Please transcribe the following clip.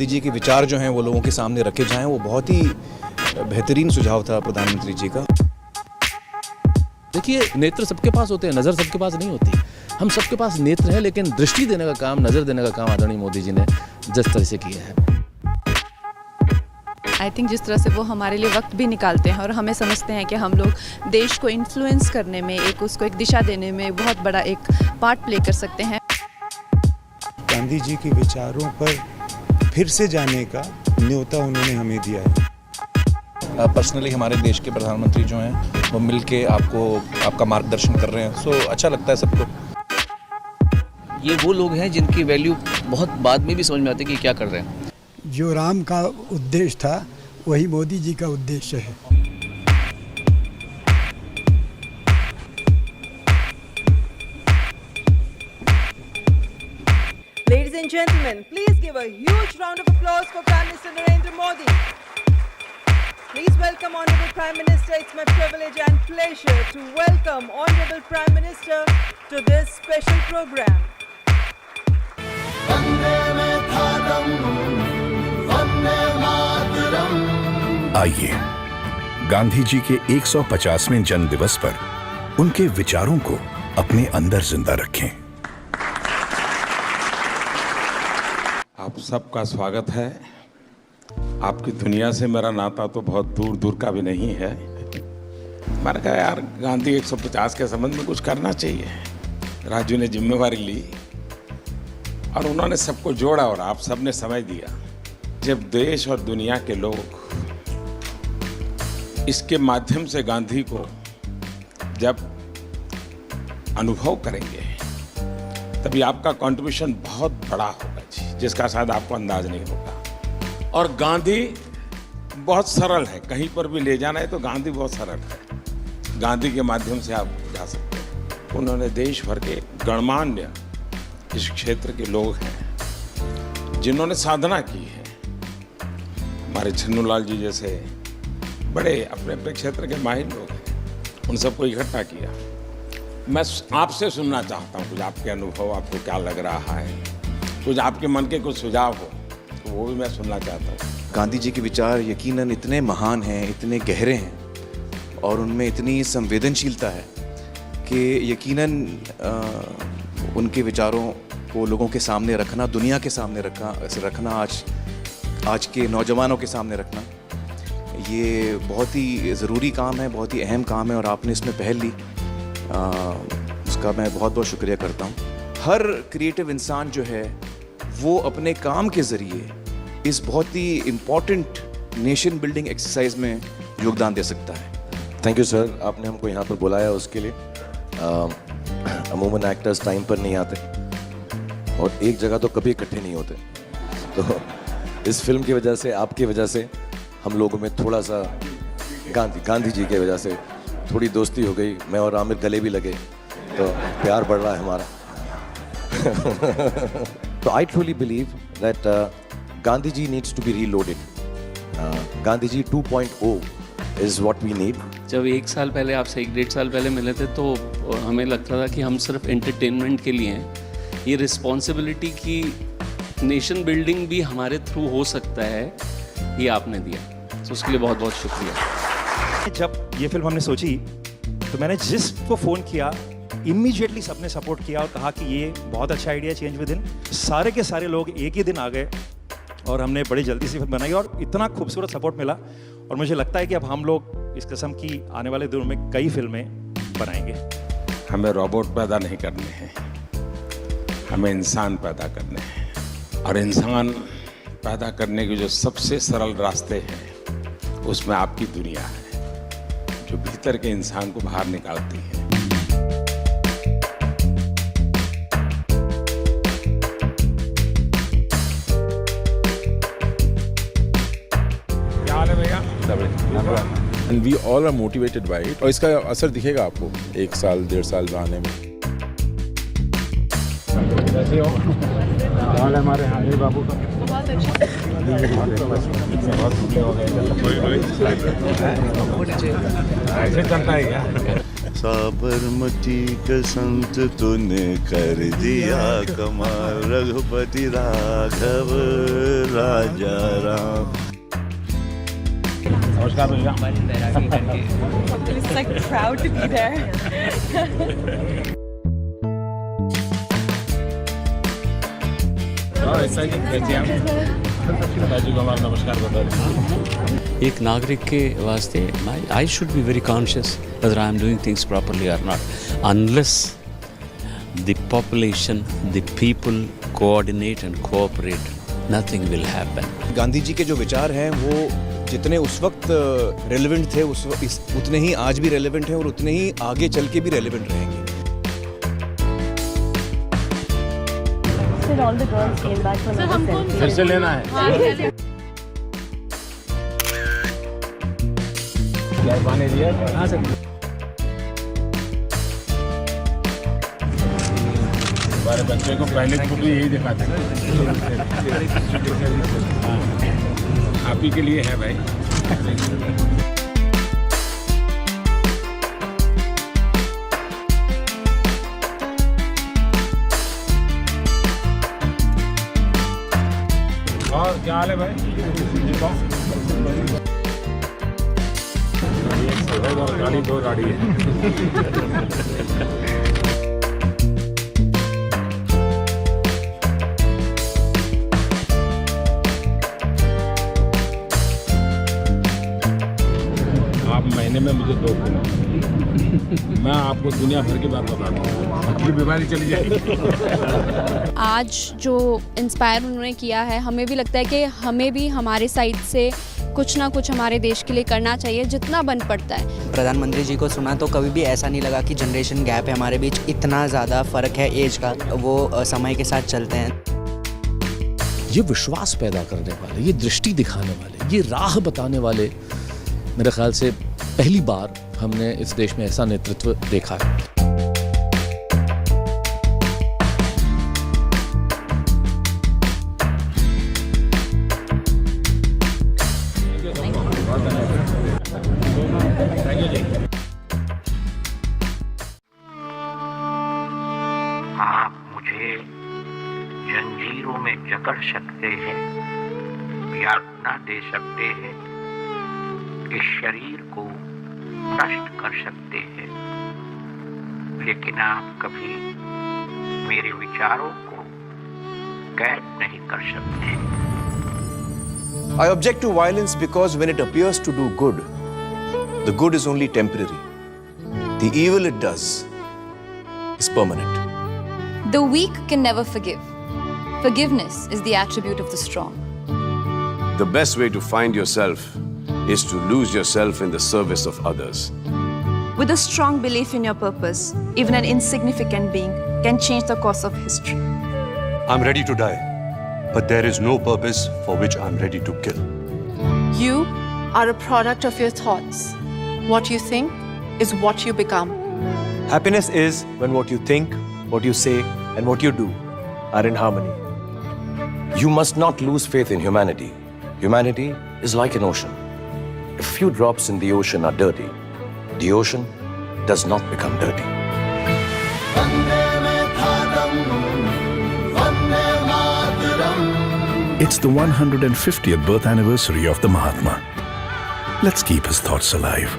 गांधी जी के विचार जो हैं वो लोगों के सामने रखे जाएं, वो बहुत ही बेहतरीन सुझाव था प्रधानमंत्री जी का। देखिए, नेत्र सबके पास होते हैं, नज़र सबके पास नहीं होती। हम सबके पास नेत्र है, लेकिन दृष्टि देने का काम, नज़र देने का काम आदरणीय मोदी जी ने जिस तरह से किया है, आई थिंक जिस तरह से वो हमारे लिए वक्त भी निकालते हैं और हमें समझते हैं कि हम लोग देश को इन्फ्लुएंस करने में, उसको एक दिशा देने में बहुत बड़ा एक पार्ट प्ले कर सकते हैं। गांधी जी के विचारों पर फिर से जाने का न्योता उन्होंने हमें दिया है। पर्सनली हमारे देश के प्रधानमंत्री जो हैं वो मिलके आपका मार्गदर्शन कर रहे हैं, सो अच्छा लगता है सबको। ये वो लोग हैं जिनकी वैल्यू बहुत बाद में भी समझ में आती है कि क्या कर रहे हैं। जो राम का उद्देश्य था वही मोदी जी का उद्देश्य है। Ladies and gentlemen, please give a huge round of applause for Prime Minister Narendra Modi. Please welcome Honorable Prime Minister. It's my privilege and pleasure to welcome Honorable Prime Minister to this special program. आइए गांधी जी के 150वें जन्म दिवस पर उनके विचारों को अपने अंदर जिंदा रखें। आप सबका स्वागत है। आपकी दुनिया से मेरा नाता तो बहुत दूर दूर का भी नहीं है। मैंने कहा यार गांधी 150 के संबंध में कुछ करना चाहिए। राजू ने जिम्मेवारी ली और उन्होंने सबको जोड़ा और आप सबने समय दिया। जब देश और दुनिया के लोग इसके माध्यम से गांधी को जब अनुभव करेंगे तभी आपका कंट्रीब्यूशन बहुत बड़ा होगा जी, जिसका शायद आपको अंदाज नहीं होगा। और गांधी बहुत सरल है, कहीं पर भी ले जाना है तो गांधी बहुत सरल है। गांधी के माध्यम से आप जा सकते हैं। उन्होंने देश भर के गणमान्य इस क्षेत्र के लोग हैं जिन्होंने साधना की है। हमारे छन्नूलाल जी जैसे बड़े अपने अपने क्षेत्र के माहिर लोग हैं, उन सबको इकट्ठा किया। मैं आपसे सुनना चाहता हूँ कुछ आपके अनुभव, आपको क्या लग रहा है, कुछ आपके मन के कुछ सुझाव हो तो वो भी मैं सुनना चाहता हूँ। गांधी जी के विचार यकीनन इतने महान हैं, इतने गहरे हैं और उनमें इतनी संवेदनशीलता है कि यकीनन उनके विचारों को लोगों के सामने रखना, दुनिया के सामने रखना, आज के नौजवानों के सामने रखना, ये बहुत ही ज़रूरी काम है, बहुत ही अहम काम है और आपने इसमें पहल ली, उसका मैं बहुत बहुत शुक्रिया करता हूँ। हर क्रिएटिव इंसान जो है वो अपने काम के ज़रिए इस बहुत ही इम्पॉर्टेंट नेशन बिल्डिंग एक्सरसाइज में योगदान दे सकता है। थैंक यू सर, आपने हमको यहाँ पर बुलाया उसके लिए। अमूमन एक्टर्स टाइम पर नहीं आते और एक जगह तो कभी इकट्ठे नहीं होते, तो इस फिल्म की वजह से, आपकी वजह से हम लोगों में थोड़ा सा गांधी जी की वजह से थोड़ी दोस्ती हो गई। मैं और आमिर गले भी लगे तो प्यार बढ़ रहा है हमारा। तो I truly believe that Gandhi ji needs to be reloaded. Gandhi ji 2.0 is what we need. जब 1 साल पहले आपसे 1-1.5 साल पहले मिले थे तो हमें लगता था कि हम सिर्फ एंटरटेनमेंट के लिए हैं। ये रिस्पॉन्सिबिलिटी की नेशन बिल्डिंग भी हमारे थ्रू हो सकता है, ये आपने दिया, तो उसके लिए बहुत बहुत शुक्रिया। जब ये फिल्म हमने सोची तो मैंने जिसको फ़ोन किया इमीडिएटली सबने सपोर्ट किया और कहा कि ये बहुत अच्छा आइडिया, चेंज विद इन। सारे के सारे लोग एक ही दिन आ गए और हमने बड़ी जल्दी से फिल्म बनाई और इतना खूबसूरत सपोर्ट मिला। और मुझे लगता है कि अब हम लोग इस किस्म की आने वाले दिनों में कई फिल्में बनाएंगे। हमें रोबोट पैदा नहीं करने हैं, हमें इंसान पैदा करने हैं। और इंसान पैदा करने के जो सबसे सरल रास्ते हैं उसमें आपकी दुनिया है, जो भीतर के इंसान को बाहर निकालती है। क्या हाल है भैया? And we all are motivated by it. और इसका असर दिखेगा आपको 1 साल 1.5 साल आने में। कैसे हो? हाल है हमारे हानिर बाबू का? बहुत अच्छा। ऐसे चलता है क्या? साबरमती के संत तूने कर दिया कमाल, रघुपति राघव राजा राम। नमस्कार भैया। It's like proud to be there. नमस्कार बता एक नागरिक के वास्ते I should be very conscious whether I am doing things properly or not. Unless the population, the people coordinate and cooperate, nothing will happen. Gandhi ji के जो विचार हैं वो जितने उस वक्त रेलेवेंट थे उतने ही आज भी रेलेवेंट हैं और उतने ही आगे चल के भी रेलेवेंट रहेंगे। All the girls came back from the selfie. फिर से लेना है। क्या पानी दिया? हाँ सर। हमारे बच्चे को पहले स्कूल में यही दिखाते हैं। आप ही के लिए है भाई। और क्या हाल है भाई? गाड़ी दो गाड़ी है। आप महीने में मुझे 2 दिन मैं आपको दुनिया भर की बात बताता हूँ, अपनी बीमारी चली जाएगी। आज जो इंस्पायर उन्होंने किया है, हमें भी लगता है कि हमें भी हमारे साइड से कुछ ना कुछ हमारे देश के लिए करना चाहिए, जितना बन पड़ता है। प्रधानमंत्री जी को सुना तो कभी भी ऐसा नहीं लगा कि जनरेशन गैप है हमारे बीच, इतना ज़्यादा फ़र्क है एज का, वो समय के साथ चलते हैं। ये विश्वास पैदा करने वाले, ये दृष्टि दिखाने वाले, ये राह बताने वाले, मेरे ख्याल से पहली बार हमने इस देश में ऐसा नेतृत्व देखा है। आप मुझे जंजीरों में जकड़ सकते हैं, यातना दे सकते हैं, इस शरीर को नष्ट कर सकते हैं, लेकिन आप कभी मेरे विचारों को कैद नहीं कर सकते। I object to violence because when it appears to do good, the good is only temporary. The evil it does is permanent. The weak can never forgive. Forgiveness is the attribute of the strong. The best way to find yourself is to lose yourself in the service of others. With a strong belief in your purpose, even an insignificant being can change the course of history. I'm ready to die, but there is no purpose for which I'm ready to kill. You are a product of your thoughts. What you think is what you become. Happiness is when what you think, what you say, and what you do are in harmony. You must not lose faith in humanity. Humanity is like an ocean. If few drops in the ocean are dirty, the ocean does not become dirty. It's the 150th birth anniversary of the Mahatma. Let's keep his thoughts alive.